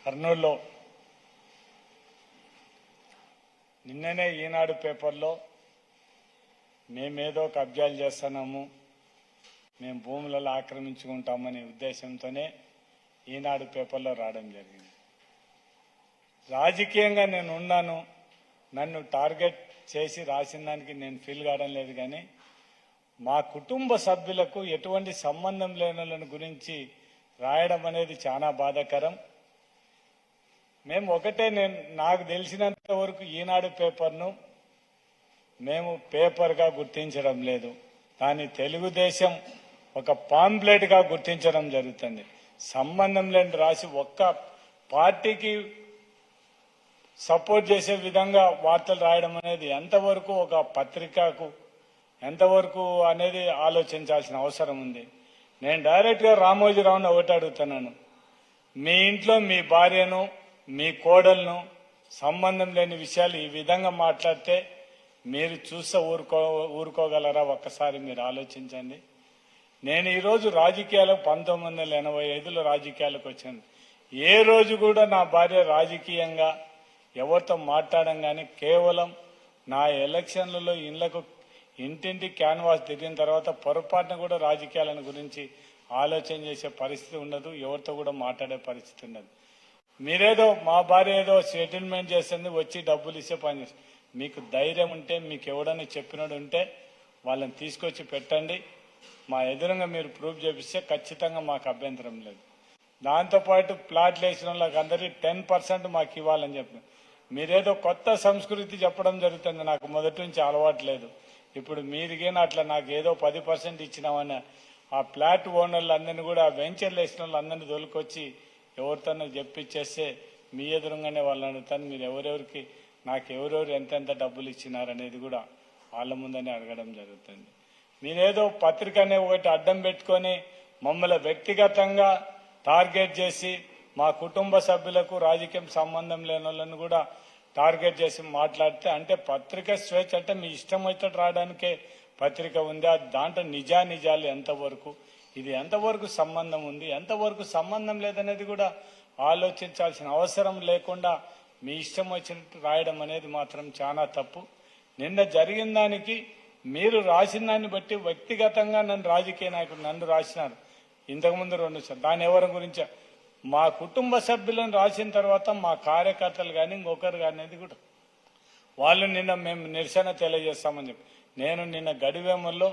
కర్నూలులో నిన్ననే ఈనాడు పేపర్లో మేమేదో కబ్జాలు చేస్తున్నాము, మేము భూములలో ఆక్రమించుకుంటామనే ఉద్దేశంతోనే ఈనాడు పేపర్లో రావడం జరిగింది. రాజకీయంగా నేను ఉన్నాను, నన్ను టార్గెట్ చేసి రాసిన దానికి నేను ఫీల్ కావడం లేదు. కానీ మా కుటుంబ సభ్యులకు ఎటువంటి సంబంధం లేని గురించి రాయడం అనేది చాలా బాధాకరం. మేము ఒకటే, నాకు తెలిసినంత వరకు ఈనాడు పేపర్ను మేము పేపర్గా గుర్తించడం లేదు, దాన్ని తెలుగుదేశం ఒక పాంప్లెట్గా గుర్తించడం జరుగుతుంది. సంబంధం లేని రాసి ఒక్క పార్టీకి సపోర్ట్ చేసే విధంగా వార్తలు రాయడం అనేది ఎంతవరకు ఒక పత్రికకు ఎంతవరకు అనేది ఆలోచించాల్సిన అవసరం ఉంది. నేను డైరెక్ట్గా రామోజీరావుని ఒకటి అడుగుతున్నాను, మీ ఇంట్లో మీ భార్యను మీ కోడలను సంబంధం లేని విషయాలు ఈ విధంగా మాట్లాడితే మీరు చూస్తే ఊరుకోగలరా? ఒక్కసారి మీరు ఆలోచించండి. నేను ఈరోజు రాజకీయాలకు 1985లో రాజకీయాలకు వచ్చాను. ఏ రోజు కూడా నా భార్య రాజకీయంగా ఎవరితో మాట్లాడడం కానీ, కేవలం నా ఎలక్షన్లలో ఇళ్లకు ఇంటింటి క్యాన్వాస్ తిరిగిన తర్వాత పొరపాటున కూడా రాజకీయాలను గురించి ఆలోచన చేసే పరిస్థితి ఉండదు, ఎవరితో కూడా మాట్లాడే పరిస్థితి ఉండదు. మీరేదో మా భార్య ఏదో సెటిల్మెంట్ చేస్తుంది, వచ్చి డబ్బులు ఇచ్చే పని చేస్తుంది. మీకు ధైర్యం ఉంటే, మీకు ఎవడన్నా చెప్పినోడు ఉంటే వాళ్ళని తీసుకొచ్చి పెట్టండి, మా ఎదురుగా మీరు ప్రూఫ్ చేపిస్తే ఖచ్చితంగా మాకు అభ్యంతరం లేదు. దాంతోపాటు ప్లాట్లు వేసిన వాళ్ళకి అందరికీ 10% మాకు ఇవ్వాలని చెప్పి మీరేదో కొత్త సంస్కృతి చెప్పడం జరుగుతుంది. నాకు మొదటి నుంచి అలవాటు లేదు. ఇప్పుడు మీరుగేనా అట్లా నాకు ఏదో 10% ఇచ్చినామని ఆ ఫ్లాట్ ఓనర్లు అందరినీ కూడా, ఆ వెంచర్లు వేసిన వాళ్ళందరినీ తోలుకొచ్చి ఎవరితోనో చెప్పిచ్చేస్తే మీ ఎదురుగానే వాళ్ళని అడుగుతాను, మీరు ఎవరెవరికి నాకు ఎవరెవరు ఎంతెంత డబ్బులు ఇచ్చినారనేది కూడా వాళ్ళ ముందనే అడగడం జరుగుతుంది. మీరేదో పత్రిక అనే ఒకటి అడ్డం పెట్టుకొని మమ్మల్ని వ్యక్తిగతంగా టార్గెట్ చేసి, మా కుటుంబ సభ్యులకు రాజకీయం సంబంధం లేని వాళ్ళని కూడా టార్గెట్ చేసి మాట్లాడితే, అంటే పత్రిక స్వేచ్ఛ అంటే మీ ఇష్టం అయితే రావడానికే పత్రిక ఉంది. దాంట్లో నిజాలు ఎంతవరకు, ఇది ఎంతవరకు సంబంధం ఉంది, ఎంతవరకు సంబంధం లేదనేది కూడా ఆలోచించాల్సిన అవసరం లేకుండా మీ ఇష్టం వచ్చినట్టు రాయడం అనేది మాత్రం చాలా తప్పు. నిన్న జరిగిన దానికి మీరు రాసిన దాన్ని బట్టి వ్యక్తిగతంగా నన్ను రాజకీయ నాయకుడు నన్ను రాసినారు ఇంతకుముందు 2 సార్లు. దాని ఎవరి గురించి మా కుటుంబ సభ్యులను రాసిన తర్వాత మా కార్యకర్తలు కానీ ఇంకొకరు కానీ అనేది కూడా వాళ్ళు నిన్న మేము నిరసన తెలియజేస్తామని చెప్పి, నేను నిన్న గడివేమల్లో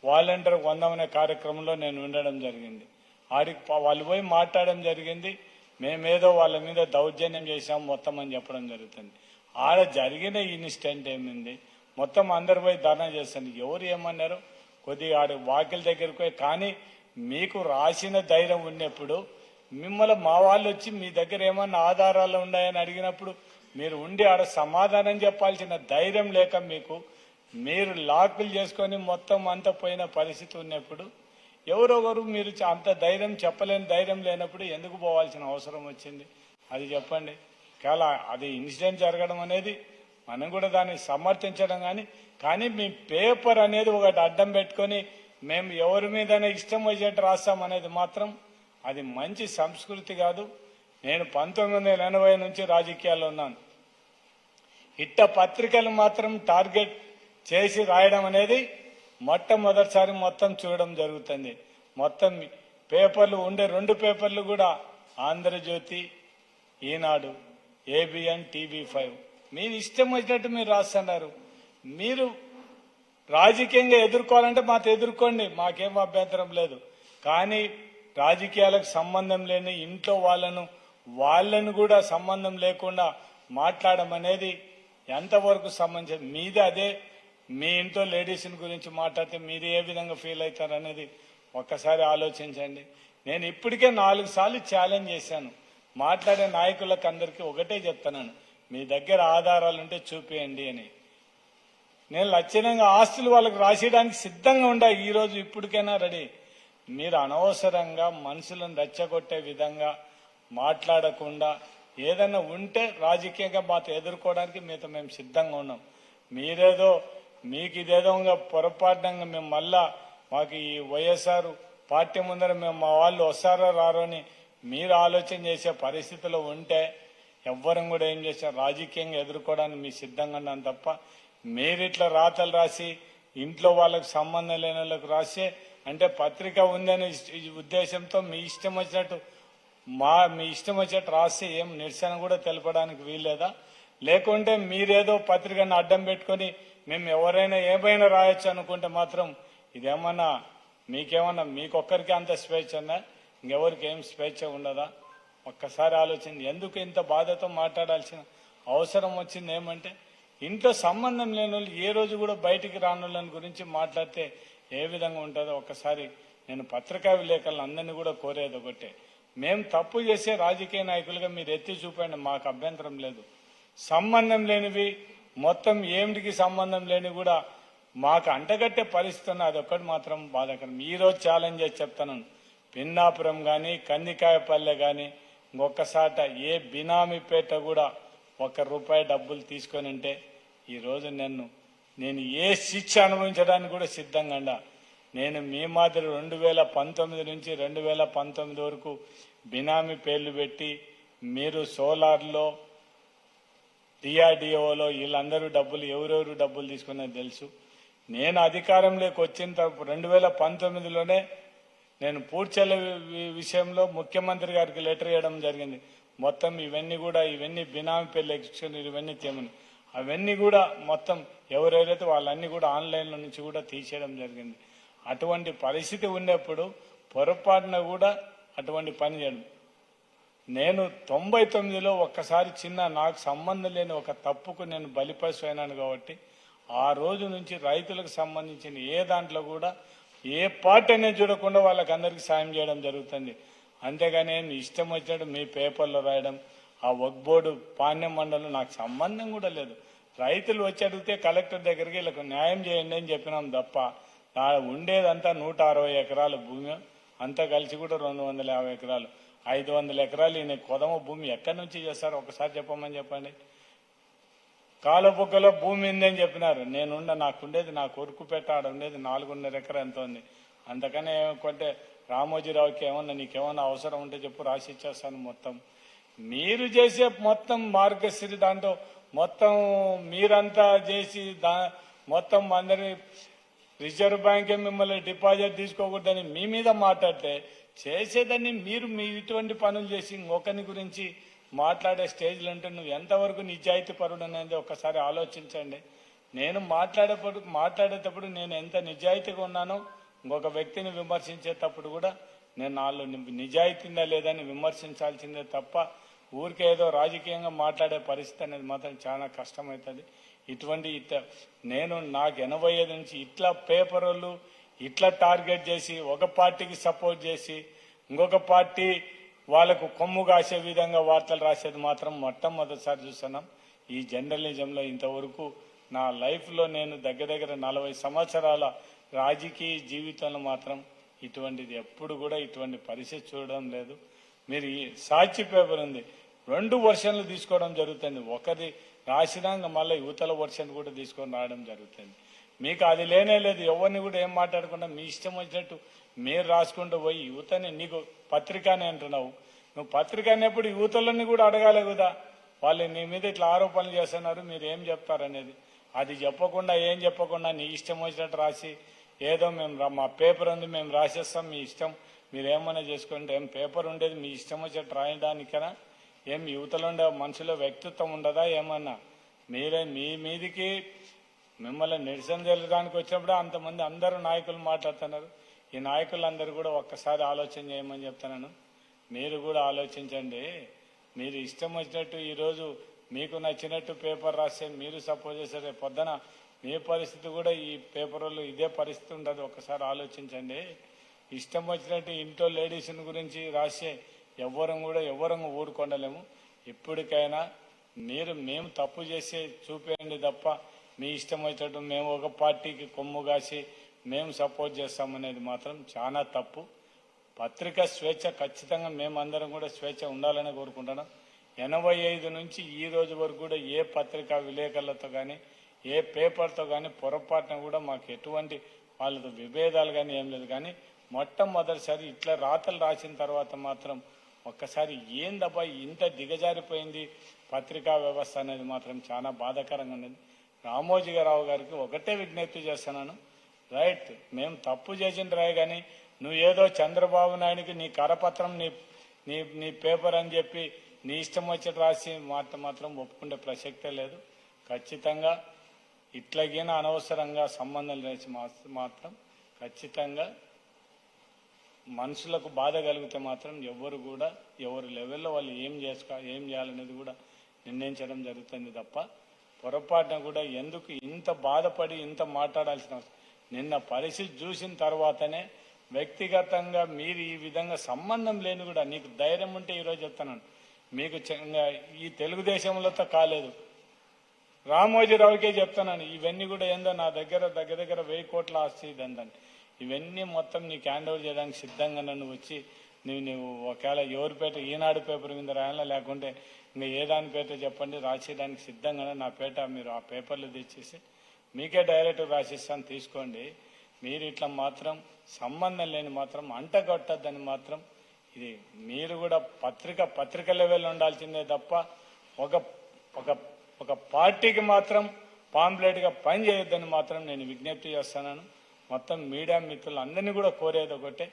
వాలంటీర్ 100 అనే కార్యక్రమంలో నేను ఉండడం జరిగింది. ఆడికి వాళ్ళు పోయి మాట్లాడడం జరిగింది, మేమేదో వాళ్ళ మీద దౌర్జన్యం చేశాం మొత్తం అని చెప్పడం జరుగుతుంది. ఆడ జరిగిన ఇన్సిడెంట్ ఏమింది, మొత్తం అందరు పోయి ధర్నా చేస్తాను. ఎవరు ఏమన్నారు, కొద్దిగా ఆడ వాకిల దగ్గరకు పోయి, కానీ మీకు రాసిన ధైర్యం ఉన్నప్పుడు మిమ్మల్ని మా వాళ్ళు వచ్చి మీ దగ్గర ఏమన్నా ఆధారాలు ఉన్నాయని అడిగినప్పుడు మీరు ఉండి ఆడ సమాధానం చెప్పాల్సిన ధైర్యం లేక మీరు లాకులు చేసుకొని మొత్తం అంతా పోయిన పరిస్థితి ఉన్నప్పుడు ఎవరొకరు మీరు అంత ధైర్యం చెప్పలేని ధైర్యం లేనప్పుడు ఎందుకు పోవాల్సిన అవసరం వచ్చింది? అది చెప్పండి. చాలా అది ఇన్సిడెంట్ జరగడం అనేది మనం కూడా దాన్ని సమర్థించడం కానీ మీ పేపర్ అనేది ఒకటి అడ్డం పెట్టుకొని మేము ఎవరి మీదనే ఇష్టం వచ్చేట్టు రాస్తాం అనేది మాత్రం అది మంచి సంస్కృతి కాదు. నేను 1980 నుంచి రాజకీయాల్లో ఉన్నాను. ఇట్ట పత్రికలు మాత్రం టార్గెట్ చేసి రాయడం అనేది మొట్టమొదటిసారి మొత్తం చూడడం జరుగుతుంది. మొత్తం పేపర్లు ఉండే 2 పేపర్లు కూడా ఆంధ్రజ్యోతి, ఈనాడు, ఏబిఎన్, TV5 మీరు ఇష్టం వచ్చినట్టు మీరు రాస్తున్నారు. మీరు రాజకీయంగా ఎదుర్కోవాలంటే మాతో ఎదుర్కోండి, మాకేం అభ్యంతరం లేదు. కానీ రాజకీయాలకు సంబంధం లేని ఇంట్లో వాళ్ళను కూడా సంబంధం లేకుండా మాట్లాడడం అనేది ఎంతవరకు సంబంధించి మీది అదే. మీ ఇంట్లో లేడీస్ని గురించి మాట్లాడితే మీరు ఏ విధంగా ఫీల్ అవుతారు అనేది ఒక్కసారి ఆలోచించండి. నేను ఇప్పటికే 4 సార్లు ఛాలెంజ్ చేశాను. మాట్లాడే నాయకులకు అందరికీ ఒకటే చెప్తున్నాను, మీ దగ్గర ఆధారాలుంటే చూపియండి అని. నేను లక్షణంగా ఆస్తులు వాళ్ళకు రాసేయడానికి సిద్ధంగా ఉండా, ఈరోజు ఇప్పటికైనా రెడీ. మీరు అనవసరంగా మనుషులను రెచ్చగొట్టే విధంగా మాట్లాడకుండా ఏదైనా ఉంటే రాజకీయంగా మాతో ఎదుర్కోవడానికి మేము సిద్ధంగా ఉన్నాం. మీరేదో మీకు ఇదేదో పొరపాటుగా మేము మళ్ళా మాకు ఈ వైఎస్ఆర్ పార్టీ ముందర మేము మా వాళ్ళు వస్తారో రారో అని మీరు ఆలోచన చేసే పరిస్థితిలో ఉంటే ఎవ్వరం కూడా ఏం చేశారు, రాజకీయంగా ఎదుర్కోవడానికి మీ సిద్ధంగా ఉన్నాను తప్ప మీరు ఇట్లా రాతలు రాసి ఇంట్లో వాళ్ళకి సంబంధం లేని వాళ్ళకి రాసే అంటే పత్రిక ఉందనే ఉద్దేశంతో మీ ఇష్టం వచ్చినట్టు మీ ఇష్టం వచ్చినట్టు రాసి ఏం నిరసన కూడా తెలపడానికి వీల్లేదా? లేకుంటే మీరేదో పత్రికను అడ్డం పెట్టుకొని మేము ఎవరైనా ఏమైనా రాయొచ్చు అనుకుంటే మాత్రం ఇదేమన్నా మీకేమన్నా మీకొక్కరికి అంత స్వేచ్ఛ ఉందా? ఇంకెవరికి ఏం స్వేచ్ఛ ఉండదా? ఒక్కసారి ఆలోచించి ఎందుకు ఇంత బాధతో మాట్లాడాల్సిన అవసరం వచ్చింది? ఏమంటే ఇంట్లో సంబంధం లేని వాళ్ళు ఏ రోజు కూడా బయటికి రాని వాళ్ళని గురించి మాట్లాడితే ఏ విధంగా ఉంటుందో ఒక్కసారి నేను పత్రికా విలేకరులు అందరినీ కూడా కోరేది ఒకటే, మేము తప్పు చేసే రాజకీయ నాయకులుగా మీరు ఎత్తి చూపండి, మాకు అభ్యంతరం లేదు. సంబంధం లేనివి మొత్తం ఏమిటికి సంబంధం లేనివి కూడా మాకు అంటగట్టే పరిస్థితి అదొక్కటి మాత్రం బాధాకరం. ఈరోజు ఛాలెంజ్ చేసి చెప్తాను, పిన్నాపురం కానీ కందికాయపల్లె కానీ ఇంకొకసాట ఏ బినామీపేట కూడా ₹1 డబ్బులు తీసుకొని ఉంటే ఈరోజు నేను ఏ శిక్ష అనుభవించడానికి కూడా సిద్ధంగా ఉండా. నేను మీ మాదిరి 2019 నుంచి 2019 వరకు బినామీ పేర్లు పెట్టి మీరు సోలార్లో డిఆర్డిఓలో వీళ్ళందరూ డబ్బులు ఎవరెవరు డబ్బులు తీసుకున్నది తెలుసు. నేను అధికారంలోకి వచ్చిన 2019లోనే నేను పూడ్చల విషయంలో ముఖ్యమంత్రి గారికి లెటర్ ఇవ్వడం జరిగింది. మొత్తం ఇవన్నీ బినామీ పేర్లు ఎక్స్క్యూషన్ ఇవన్నీ తేమని అవన్నీ కూడా మొత్తం ఎవరెవరైతే వాళ్ళన్నీ కూడా ఆన్లైన్లో నుంచి కూడా తీసేయడం జరిగింది. అటువంటి పరిస్థితి ఉన్నప్పుడు పొరపాటున కూడా అటువంటి పని చేయడం. నేను 99లో ఒక్కసారి నాకు సంబంధం లేని ఒక తప్పుకు నేను బలిపశు అయినాను కాబట్టి ఆ రోజు నుంచి రైతులకు సంబంధించిన ఏ దాంట్లో కూడా ఏ పార్టీ అనేది చూడకుండా వాళ్ళకందరికీ సాయం చేయడం జరుగుతుంది. అంతేగాని మీ ఇష్టం వచ్చినట్టు మీ పేపర్లో రాయడం, ఆ వక్ఫ్ బోర్డు పాణ్యం మండలం నాకు సంబంధం కూడా లేదు. రైతులు వచ్చి అడిగితే కలెక్టర్ దగ్గరికి వీళ్ళకు న్యాయం చేయండి అని చెప్పినాం తప్ప ఉండేదంతా 160 ఎకరాల భూమి, అంతా కలిసి కూడా 250 ఎకరాలు, 500 ఎకరాలు ఈయన కొదమ భూమి ఎక్కడి నుంచి చేస్తారు ఒకసారి చెప్పమని చెప్పండి. కాలబుగ్గలో భూమి ఉందని చెప్పినారు. నాకుండేది నా కొడుకు పెట్ట ఆడ ఉండేది 4.5 ఎకరా ఎంత ఉంది. అంతకనే కొంటే రామోజీరావుకి నీకేమన్నా అవసరం ఉంటే చెప్పు రాసి ఇచ్చేస్తాను. మొత్తం మీరు చేసే మొత్తం మార్గశ్రీ దాంట్లో మొత్తం మీరంతా చేసి మొత్తం అందరి రిజర్వ్ బ్యాంకే మిమ్మల్ని డిపాజిట్ తీసుకోకూడదని మీ మీద మాట్లాడితే చేసేదాన్ని మీరు ఇటువంటి పనులు చేసి ఇంకొకరి గురించి మాట్లాడే స్టేజ్లు అంటే నువ్వు ఎంతవరకు నిజాయితీ పరుడు అనేది ఒకసారి ఆలోచించండి. నేను మాట్లాడేటప్పుడు నేను ఎంత నిజాయితీగా ఉన్నానో ఇంకొక వ్యక్తిని విమర్శించేటప్పుడు కూడా నేను నాలో నిజాయితీందా లేదని విమర్శించాల్సిందే తప్ప ఊరికే ఏదో రాజకీయంగా మాట్లాడే పరిస్థితి అనేది మాత్రం చాలా కష్టమవుతుంది. నాకు 85 నుంచి ఇట్లా పేపర్లు ఇట్లా టార్గెట్ చేసి ఒక పార్టీకి సపోర్ట్ చేసి ఇంకొక పార్టీ వాళ్ళకు కొమ్ము కాసే విధంగా వార్తలు రాసేది మాత్రం మొట్టమొదటిసారి చూస్తున్నాం. ఈ జర్నలిజంలో ఇంతవరకు నా లైఫ్లో నేను దగ్గర 40 సంవత్సరాల రాజకీయ జీవితంలో మాత్రం ఇటువంటిది ఎప్పుడు కూడా ఇటువంటి పరిస్థితి చూడడం లేదు. మీరు ఈ సాక్షి పేపర్ ఉంది, 2 వర్షన్లు తీసుకోవడం జరుగుతుంది. ఒకటి రాసినాక మళ్ళీ యువతల వర్షన్ కూడా తీసుకొని రావడం జరుగుతుంది. మీకు అది లేనే లేదు. ఎవరిని కూడా ఏం మాట్లాడకుండా మీ ఇష్టం వచ్చినట్టు మీరు రాసుకుంటూ పోయి యువతని నీకు పత్రికనే అంటున్నావు. నువ్వు పత్రిక అనేప్పుడు యువతలని కూడా అడగాలి కదా. వాళ్ళు నీ మీద ఇట్లా ఆరోపణలు చేస్తున్నారు, మీరు ఏం చెప్తారనేది. అది ఏం చెప్పకుండా నీ ఇష్టం వచ్చినట్టు రాసి ఏదో మా పేపర్ ఉంది మేము రాసేస్తాం మీ ఇష్టం మీరు ఏమన్నా చేసుకుంటే ఏం పేపర్ ఉండేది మీ ఇష్టం వచ్చినట్టు రాయడానికనా? ఏం యువతలో ఉండే మనుషుల వ్యక్తిత్వం ఉండదా? ఏమన్నా మీ మీదికి మిమ్మల్ని నిరసన జరగడానికి వచ్చినప్పుడు అంతమంది అందరూ నాయకులు మాట్లాడుతున్నారు. ఈ నాయకులందరూ కూడా ఒక్కసారి ఆలోచన చేయమని చెప్తున్నాను. మీరు కూడా ఆలోచించండి. మీరు ఇష్టం వచ్చినట్టు ఈరోజు మీకు నచ్చినట్టు పేపర్ రాస్తే మీరు సపోజ్ చేస్తారు, రేపు పొద్దున మీ పరిస్థితి కూడా ఈ పేపర్లో ఇదే పరిస్థితి ఉండదు. ఒక్కసారి ఆలోచించండి. ఇష్టం వచ్చినట్టు ఇంట్లో లేడీస్ని గురించి రాసే ఎవరం ఊరుకొండలేము. ఇప్పటికైనా మేము తప్పు చేసి చూపేయండి తప్ప మీ ఇష్టం వచ్చినట్టు మేము ఒక పార్టీకి కొమ్ము కాసి మేము సపోర్ట్ చేస్తామనేది మాత్రం చాలా తప్పు. పత్రికా స్వేచ్ఛ ఖచ్చితంగా మేమందరం కూడా స్వేచ్ఛ ఉండాలని కోరుకుంటున్నాం. 85 నుంచి ఈ రోజు వరకు కూడా ఏ పత్రికా విలేకరులతో కానీ ఏ పేపర్తో కానీ పొరపాటున కూడా మాకు ఎటువంటి వాళ్ళతో విభేదాలు కానీ ఏం లేదు. కానీ మొట్టమొదటిసారి ఇట్లా రాతలు రాసిన తర్వాత మాత్రం ఒక్కసారి ఏందబ్బా ఇంత దిగజారిపోయింది పత్రికా వ్యవస్థ అనేది మాత్రం చాలా బాధాకరంగా ఉన్నది. రామోజీరావు గారికి ఒకటే విజ్ఞప్తి చేస్తున్నాను, రైట్ మేము తప్పు చేసిన రాయి కానీ నువ్వు ఏదో చంద్రబాబు నాయుడికి నీ కరపత్రం నీ నీ నీ పేపర్ అని చెప్పి నీ ఇష్టం వచ్చి రాసి మాత్రం ఒప్పుకునే ప్రసక్తే లేదు. ఖచ్చితంగా ఇట్లాగైన అనవసరంగా సంబంధం లేచి మాత్రం ఖచ్చితంగా మనుషులకు బాధ కలిగితే మాత్రం ఎవరు కూడా ఎవరి లెవెల్లో వాళ్ళు ఏం చేయాలనేది కూడా నిర్ణయించడం జరుగుతుంది తప్ప పొరపాటున కూడా ఎందుకు ఇంత బాధపడి ఇంత మాట్లాడాల్సిన అవసరం. నిన్న పరిస్థితి చూసిన తర్వాతనే వ్యక్తిగతంగా మీరు ఈ విధంగా సంబంధం లేని కూడా నీకు ధైర్యం ఉంటే ఈరోజు చెప్తున్నాను, మీకు ఈ తెలుగుదేశంలోతో కాలేదు రామోజీరావుకే చెప్తున్నాను, ఇవన్నీ కూడా ఏందో నా దగ్గర 1000 కోట్ల ఆస్తి ఇదందని ఇవన్నీ మొత్తం నీకు హ్యాండ్ ఓవర్ చేయడానికి సిద్ధంగా నన్ను వచ్చి నువ్వు ఒకవేళ ఎవరి పేట ఈనాడు పేపర్ మీద రాయాలా లేకుంటే ఇంకా ఏ దాని పేట చెప్పండి రాసేయడానికి సిద్ధంగానే నా పేట మీరు ఆ పేపర్లు తెచ్చేసి మీకే డైరెక్ట్ రాసిస్తాను తీసుకోండి. మీరు ఇట్లా మాత్రం సంబంధం లేని మాత్రం అంటగొట్టద్దని మాత్రం ఇది మీరు కూడా పత్రిక లెవెల్ ఉండాల్సిందే తప్ప ఒక పార్టీకి మాత్రం పాంప్లెట్గా పని చేయొద్దని మాత్రం నేను విజ్ఞప్తి చేస్తున్నాను. మొత్తం మీడియా మిత్రులు అందరినీ కూడా కోరేది ఒకటే,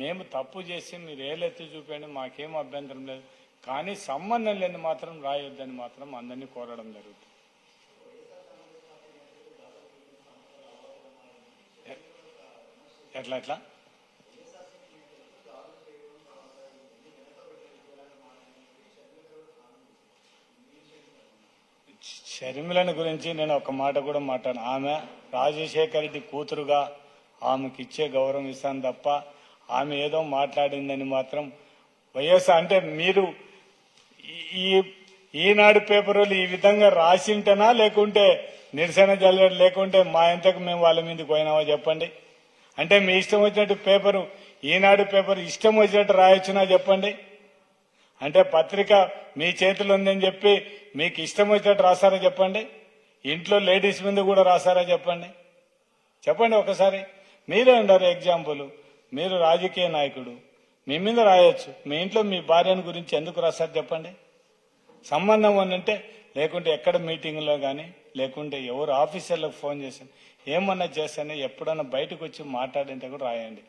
మేము తప్పు చేసి మీరు ఏలెత్తి చూపండి మాకేం అభ్యంతరం లేదు, కానీ సంబంధం లేని మాత్రం రాయొద్దని మాత్రం అందరినీ కోరడం జరుగుతుంది. ఎట్లా షర్మిలను గురించి నేను ఒక మాట కూడా మాట్లాడాను. ఆమె రాజశేఖర రెడ్డి కూతురుగా ఆమెకి ఇచ్చే గౌరవం ఇస్తాను తప్ప ఆమె ఏదో మాట్లాడిందని మాత్రం వైఎస్ఆర్ అంటే మీరు ఈనాడు పేపర్లు ఈ విధంగా రాసింటనా లేకుంటే నిరసన జల్లెడు లేకుంటే మా ఎంతకు మేము వాళ్ళ మీదకి పోయినామో చెప్పండి. అంటే మీ ఇష్టం వచ్చినట్టు పేపరు ఈనాడు పేపర్ ఇష్టం వచ్చినట్టు రాయొచ్చునా చెప్పండి. అంటే పత్రిక మీ చేతిలో ఉందని చెప్పి మీకు ఇష్టం వచ్చినట్టు రాసారా చెప్పండి. ఇంట్లో లేడీస్ మీద కూడా రాసారా చెప్పండి ఒకసారి. మీరే ఉన్నారు ఎగ్జాంపుల్, మీరు రాజకీయ నాయకుడు, మీ మీద రాయొచ్చు, మీ ఇంట్లో మీ భార్యను గురించి ఎందుకు రాశారు చెప్పండి. సంబంధం అంటే లేకుంటే ఎక్కడ మీటింగ్లో కానీ లేకుంటే ఎవరు ఆఫీసర్లకు ఫోన్ చేశాను ఏమన్నా చేస్తానే ఎప్పుడన్నా బయటకు వచ్చి మాట్లాడింటే కూడా రాయండి.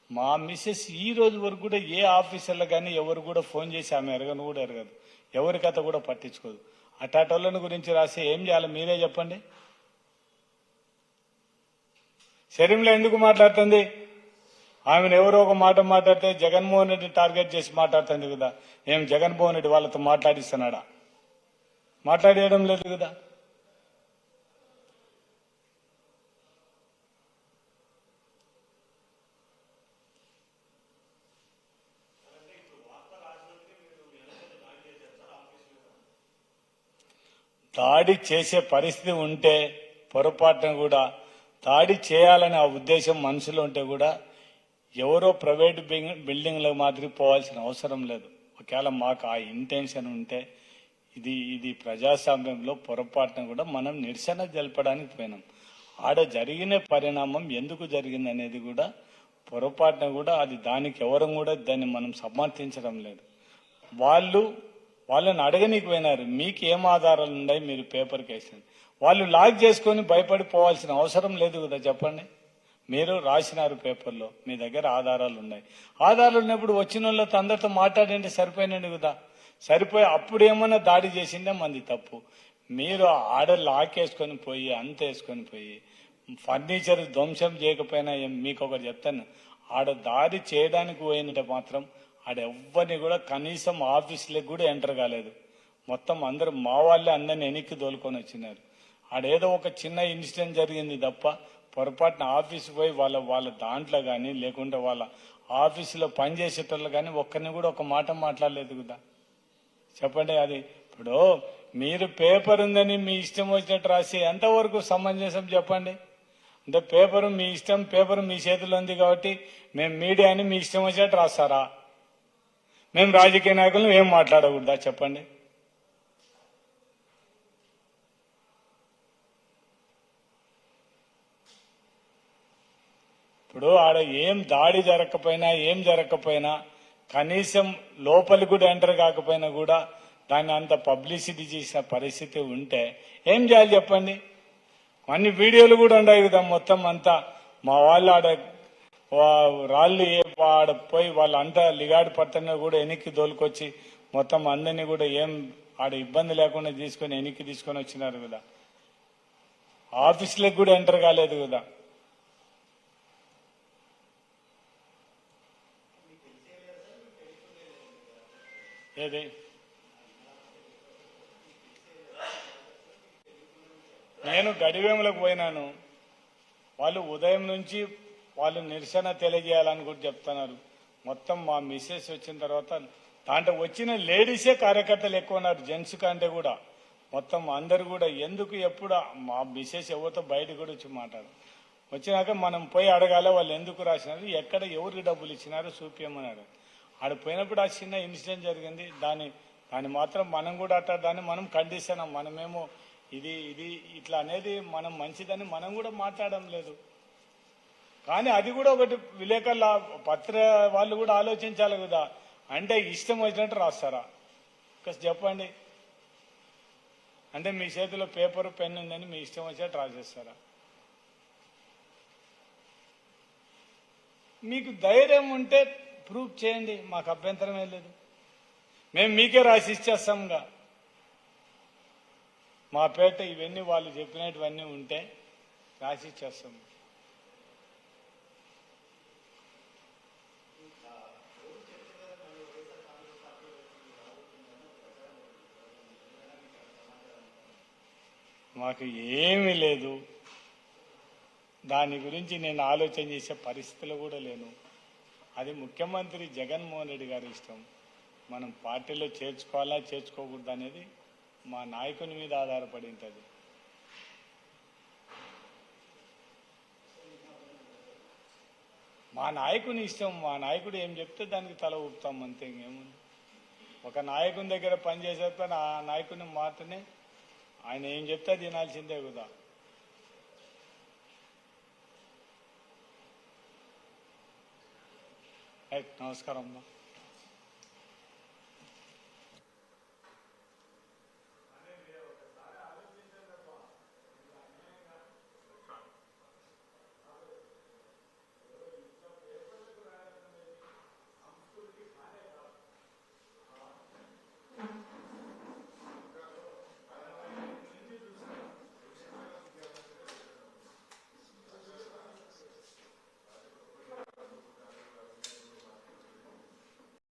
మా మిస్సెస్ ఈ రోజు వరకు కూడా ఏ ఆఫీసర్లు కానీ ఎవరు కూడా ఫోన్ చేసి ఆమె ఎరగను కూడా ఎరగదు, ఎవరి కథ కూడా పట్టించుకోదు. అటాటోళ్ళని గురించి రాసి ఏం చేయాలి మీరే చెప్పండి. షర్మిల ఎందుకు మాట్లాడుతుంది? ఆమెను ఎవరో ఒక మాట మాట్లాడితే జగన్మోహన్ రెడ్డి టార్గెట్ చేసి మాట్లాడుతుంది కదా. ఏం జగన్మోహన్ రెడ్డి వాళ్ళతో మాట్లాడిస్తున్నాడా? మాట్లాడేయడం లేదు కదా. దాడి చేసే పరిస్థితి ఉంటే పొరపాటున కూడా దాడి చేయాలనే ఆ ఉద్దేశం మనసులో ఉంటే కూడా ఎవరో ప్రైవేట్ బిల్డింగ్ల మాదిరి పోవాల్సిన అవసరం లేదు. ఒకవేళ మాకు ఆ ఇంటెన్షన్ ఉంటే ఇది ప్రజాస్వామ్యంలో పొరపాటున కూడా మనం నిరసన జరపడానికి పోయినాం. ఆడ జరిగిన పరిణామం ఎందుకు జరిగింది అనేది కూడా పొరపాటున కూడా అది దానికి ఎవరు కూడా దాన్ని మనం సమర్థించడం లేదు. వాళ్ళని అడగనీకి పోయినారు, మీకు ఏం ఆధారాలు ఉన్నాయి మీరు పేపర్కి వేసింది. వాళ్ళు లాక్ చేసుకొని భయపడిపోవాల్సిన అవసరం లేదు కదా చెప్పండి. మీరు రాసినారు పేపర్లో, మీ దగ్గర ఆధారాలు ఉన్నాయి. ఆధారాలు ఉన్నప్పుడు వచ్చిన వాళ్ళతో అందరితో మాట్లాడండి సరిపోయినండి కదా. సరిపోయి అప్పుడు ఏమన్నా దాడి చేసిందే మంది తప్పు. మీరు ఆడ లాక్ వేసుకొని పోయి అంత వేసుకొని పోయి ఫర్నిచర్ ధ్వంసం చేయకపోయినా మీకు ఒకటి చెప్తాను, ఆడ దాడి చేయడానికి పోయినట్టు మాత్రం ఆడ ఎవ్వరిని కూడా కనీసం ఆఫీసులకు కూడా ఎంటర్ కాలేదు. మొత్తం అందరూ మా వాళ్ళే అందరిని వెనక్కి తోలుకొని వచ్చినారు. ఆడేదో ఒక చిన్న ఇన్సిడెంట్ జరిగింది తప్ప పొరపాటున ఆఫీసు పోయి వాళ్ళ దాంట్లో కానీ లేకుంటే వాళ్ళ ఆఫీసులో పనిచేసేటోళ్ళు కానీ ఒక్కరిని కూడా ఒక మాట మాట్లాడలేదు కదా చెప్పండి. అది ఇప్పుడు మీరు పేపర్ ఉందని మీ ఇష్టం వచ్చినట్టు రాసి ఎంతవరకు సమంజసం చెప్పండి. అంటే పేపరు మీ ఇష్టం, పేపరు మీ చేతిలో ఉంది కాబట్టి మేము మీడియాని మీ ఇష్టం వచ్చినట్టు రాస్తారా? మేము రాజకీయ నాయకులను ఏం మాట్లాడకూడదా చెప్పండి. ఇప్పుడు ఆడ ఏం దాడి జరగకపోయినా ఏం జరగకపోయినా కనీసం లోపలికి కూడా ఎంటర్ కాకపోయినా కూడా దాన్ని అంత పబ్లిసిటీ చేసిన పరిస్థితి ఉంటే ఏం చేయాలి చెప్పండి. అన్ని వీడియోలు కూడా ఉన్నాయి కదా, మొత్తం అంతా మా వాళ్ళు ఆడ రాళ్ళు ఆడ పోయి వాళ్ళంతా లిగాడి పడుతున్నా కూడా వెనక్కి దోలుకొచ్చి మొత్తం అందరినీ కూడా ఏం ఆడ ఇబ్బంది లేకుండా తీసుకొని వెనక్కి తీసుకొని వచ్చినారు కదా. ఆఫీసులకు కూడా ఎంటర్ కాలేదు కదా. ఏది నేను గడివేములకు పోయినాను. వాళ్ళు ఉదయం నుంచి వాళ్ళు నిరసన తెలియజేయాలని కూడా చెప్తున్నారు. మొత్తం మా మిస్సెస్ వచ్చిన తర్వాత దాంట్లో వచ్చిన లేడీసే కార్యకర్తలు ఎక్కువ ఉన్నారు, జెంట్స్ కంటే కూడా. మొత్తం అందరు కూడా ఎందుకు ఎప్పుడు మా మిస్సెస్ ఎవరితో బయట కూడా వచ్చి మాట్లాడు. వచ్చినాక మనం పోయి అడగాలి వాళ్ళు ఎందుకు రాసినారు, ఎక్కడ ఎవరికి డబ్బులు ఇచ్చినారు చూపించమన్నారు. ఆడ పోయినప్పుడు ఆ చిన్న ఇన్సిడెంట్ జరిగింది, దాన్ని మాత్రం మనం కూడా అట్లా దాన్ని మనం ఖండిస్తున్నాం. మనమేమో ఇది ఇట్లా అనేది మనం మంచిదని మనం కూడా మాట్లాడడం లేదు. కానీ అది కూడా ఒకటి విలేకరుల పత్ర వాళ్ళు కూడా ఆలోచించాలి కదా. అంటే ఇష్టం వచ్చినట్టు రాస్తారా చెప్పండి. అంటే మీ చేతిలో పేపర్ పెన్ ఉందని మీ ఇష్టం వచ్చినట్టు రాసేస్తారా? మీకు ధైర్యం ఉంటే ప్రూఫ్ చేయండి, మాకు అభ్యంతరమే లేదు. మేము మీకే రాసి ఇచ్చేస్తాంగా. మా పేట ఇవన్నీ వాళ్ళు చెప్పినటువన్నీ ఉంటే రాసి ఇచ్చేస్తాం. మాకు ఏమీ లేదు, దాని గురించి నేను ఆలోచన చేసే పరిస్థితులు కూడా లేను. అది ముఖ్యమంత్రి జగన్మోహన్ రెడ్డి గారి ఇష్టం. మనం పార్టీలో చేర్చుకోవాలా చేర్చుకోకూడదు అనేది మా నాయకుని మీద ఆధారపడి ఉంటుంది. మా నాయకుని ఇష్టం, మా నాయకుడు ఏం చెప్తే దానికి తల ఊపుతాం అంతే, ఇంకేముంది. ఒక నాయకుని దగ్గర పనిచేసేప్పుడు ఆ నాయకుని మాత్రమే ఆయన ఏం చెప్తే తినాల్సిందే కదా. నమస్కారం అమ్మా.